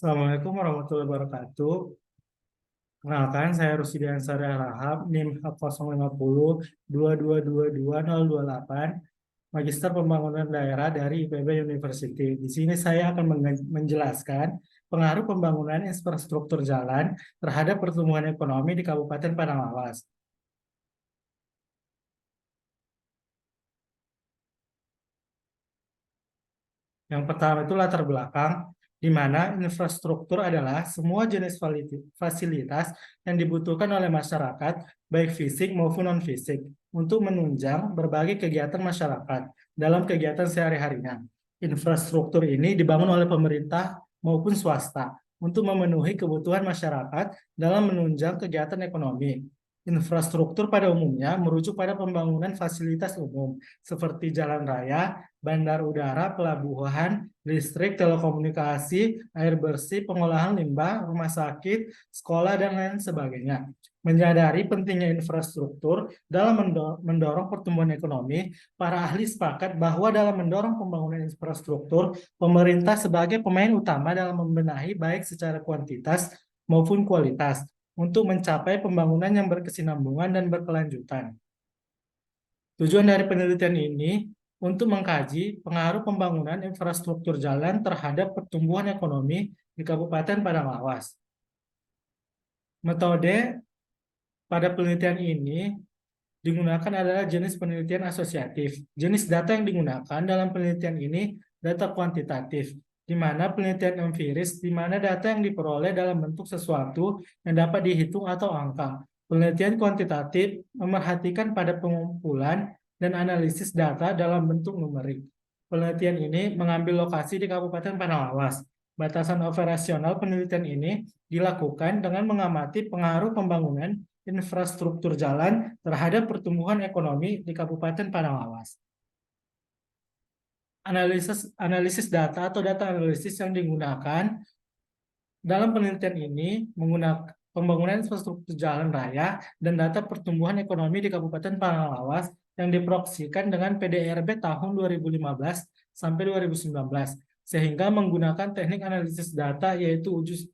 Assalamualaikum warahmatullahi wabarakatuh. Kenalkan, saya Rusdian Sarya Rahab, NIM 05022222028, Magister Pembangunan Daerah dari IPB University. Di sini saya akan menjelaskan pengaruh pembangunan infrastruktur jalan terhadap pertumbuhan ekonomi di Kabupaten Padang Lawas. Yang pertama itu latar belakang, di mana infrastruktur adalah semua jenis fasilitas yang dibutuhkan oleh masyarakat, baik fisik maupun non-fisik, untuk menunjang berbagai kegiatan masyarakat dalam kegiatan sehari-harinya. Infrastruktur ini dibangun oleh pemerintah maupun swasta untuk memenuhi kebutuhan masyarakat dalam menunjang kegiatan ekonomi. Infrastruktur pada umumnya merujuk pada pembangunan fasilitas umum seperti jalan raya, bandar udara, pelabuhan, listrik, telekomunikasi, air bersih, pengolahan limbah, rumah sakit, sekolah, dan lain sebagainya. Menyadari pentingnya infrastruktur dalam mendorong pertumbuhan ekonomi, para ahli sepakat bahwa dalam mendorong pembangunan infrastruktur, pemerintah sebagai pemain utama dalam membenahi baik secara kuantitas maupun kualitas untuk mencapai pembangunan yang berkesinambungan dan berkelanjutan. Tujuan dari penelitian ini untuk mengkaji pengaruh pembangunan infrastruktur jalan terhadap pertumbuhan ekonomi di Kabupaten Padang Lawas. Metode pada penelitian ini digunakan adalah jenis penelitian asosiatif. Jenis data yang digunakan dalam penelitian ini data kuantitatif, di mana penelitian empiris, di mana data yang diperoleh dalam bentuk sesuatu yang dapat dihitung atau angka. Penelitian kuantitatif memerhatikan pada pengumpulan dan analisis data dalam bentuk numerik. Penelitian ini mengambil lokasi di Kabupaten Padang Lawas. Batasan operasional penelitian ini dilakukan dengan mengamati pengaruh pembangunan infrastruktur jalan terhadap pertumbuhan ekonomi di Kabupaten Padang Lawas. Analisis data atau data analisis yang digunakan dalam penelitian ini menggunakan pembangunan infrastruktur jalan raya dan data pertumbuhan ekonomi di Kabupaten Padang Lawas yang diproyeksikan dengan PDRB tahun 2015 sampai 2019, sehingga menggunakan teknik analisis data yaitu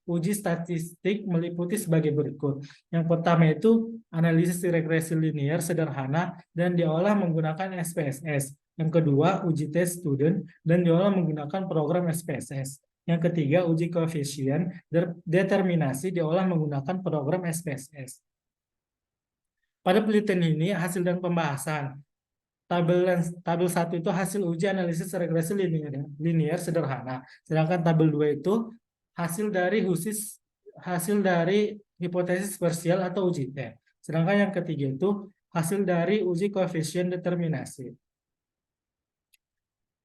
uji statistik meliputi sebagai berikut. Yang pertama itu analisis regresi linear sederhana dan diolah menggunakan SPSS. Yang kedua, uji test student dan diolah menggunakan program SPSS. Yang ketiga, uji koefisien determinasi diolah menggunakan program SPSS. Pada penelitian ini, hasil dan pembahasan. Tabel 1 itu hasil uji analisis regresi linear sederhana. Sedangkan tabel 2 itu hasil dari hipotesis parsial atau uji T. Sedangkan yang ketiga itu hasil dari uji koefisien determinasi.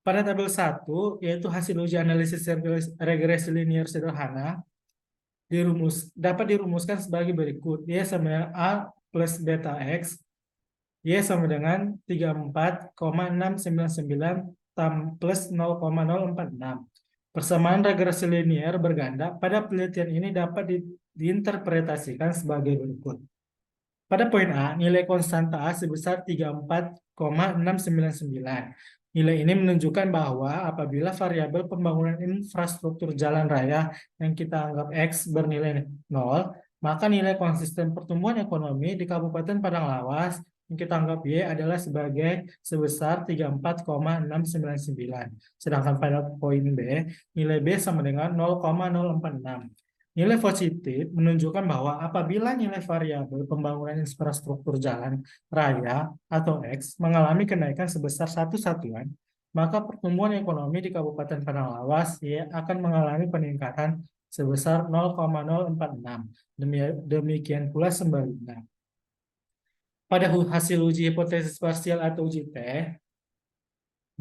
Pada tabel 1, yaitu hasil uji analisis regresi linear sederhana, dapat dirumuskan sebagai berikut. Y sama dengan A plus beta X, Y sama dengan 34,699 plus 0,046. Persamaan regresi linear berganda pada penelitian ini dapat diinterpretasikan sebagai berikut. Pada poin A, nilai konstanta A sebesar 34,699. Nilai ini menunjukkan bahwa apabila variabel pembangunan infrastruktur jalan raya yang kita anggap X bernilai 0, maka nilai konsisten pertumbuhan ekonomi di Kabupaten Padang Lawas yang kita anggap Y adalah sebesar 34,699. Sedangkan pada poin B, nilai B sama dengan 0,046. Nilai positif menunjukkan bahwa apabila nilai variabel pembangunan infrastruktur jalan raya atau X mengalami kenaikan sebesar satu satuan, maka pertumbuhan ekonomi di Kabupaten Padang Lawas akan mengalami peningkatan sebesar 0,046. Demikian pula sebaliknya. Pada hasil uji hipotesis parsial atau uji T,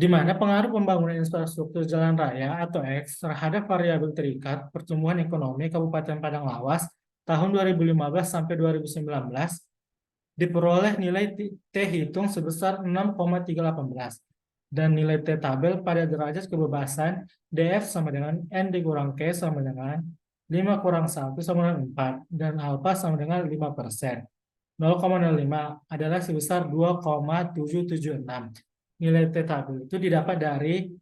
di mana pengaruh pembangunan infrastruktur jalan raya atau X terhadap variabel terikat pertumbuhan ekonomi Kabupaten Padang Lawas tahun 2015 sampai 2019 diperoleh nilai T hitung sebesar 6,318 dan nilai T tabel pada derajat kebebasan DF sama dengan N dikurang K sama dengan 5 kurang 1 sama dengan 4 dan alfa sama dengan 5%. 0,05 adalah sebesar 2,776. Nilai T tabel itu didapat dari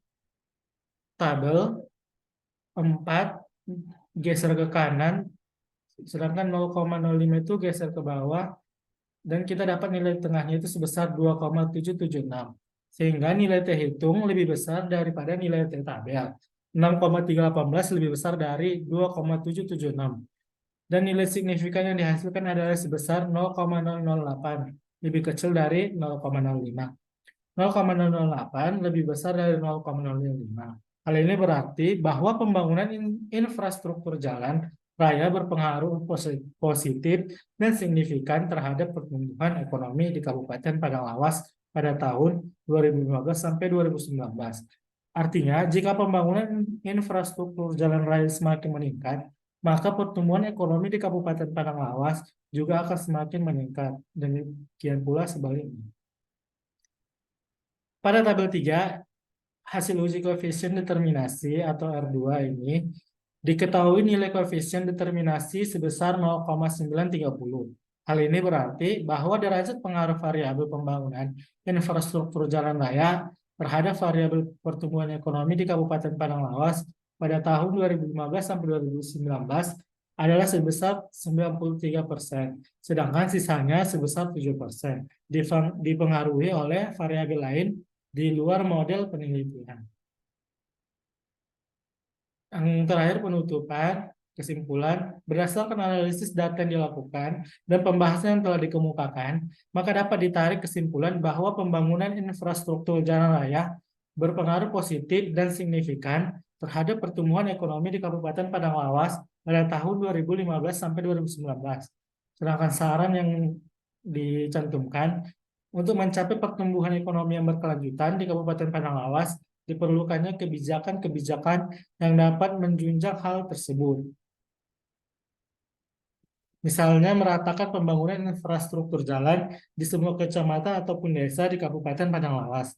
tabel 4 geser ke kanan, sedangkan 0,05 itu geser ke bawah, dan kita dapat nilai tengahnya itu sebesar 2,776. Sehingga nilai T hitung lebih besar daripada nilai T tabel. 6,318 lebih besar dari 2,776. Dan nilai signifikan yang dihasilkan adalah sebesar 0,008, lebih kecil dari 0,05. 0,008 lebih besar dari 0,005. Hal ini berarti bahwa pembangunan infrastruktur jalan raya berpengaruh positif dan signifikan terhadap pertumbuhan ekonomi di Kabupaten Padang Lawas pada tahun 2015 sampai 2019. Artinya, jika pembangunan infrastruktur jalan raya semakin meningkat, maka pertumbuhan ekonomi di Kabupaten Padang Lawas juga akan semakin meningkat. Demikian pula sebaliknya. Pada tabel 3, hasil uji koefisien determinasi atau R2 ini, diketahui nilai koefisien determinasi sebesar 0,930. Hal ini berarti bahwa derajat pengaruh variabel pembangunan infrastruktur jalan raya terhadap variabel pertumbuhan ekonomi di Kabupaten Padang Lawas pada tahun 2015 sampai 2019 adalah sebesar 93%, sedangkan sisanya sebesar 7%, dipengaruhi oleh variabel lain di luar model penelitian. Yang terakhir penutupan, kesimpulan, berdasarkan analisis data yang dilakukan dan pembahasan yang telah dikemukakan, maka dapat ditarik kesimpulan bahwa pembangunan infrastruktur jalan raya berpengaruh positif dan signifikan terhadap pertumbuhan ekonomi di Kabupaten Padang Lawas pada tahun 2015 sampai 2019. Sedangkan saran yang dicantumkan untuk mencapai pertumbuhan ekonomi yang berkelanjutan di Kabupaten Padang Lawas diperlukannya kebijakan-kebijakan yang dapat menjunjang hal tersebut. Misalnya meratakan pembangunan infrastruktur jalan di semua kecamatan ataupun desa di Kabupaten Padang Lawas.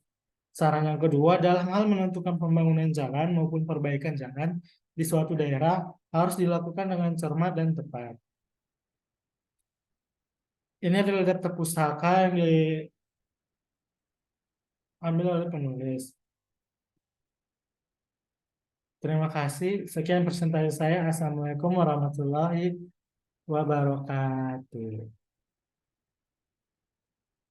Saran yang kedua adalah hal menentukan pembangunan jalan maupun perbaikan jalan di suatu daerah harus dilakukan dengan cermat dan tepat. Ini adalah data pustaka yang diambil oleh penulis. Terima kasih. Sekian presentasi saya. Assalamualaikum warahmatullahi wabarakatuh.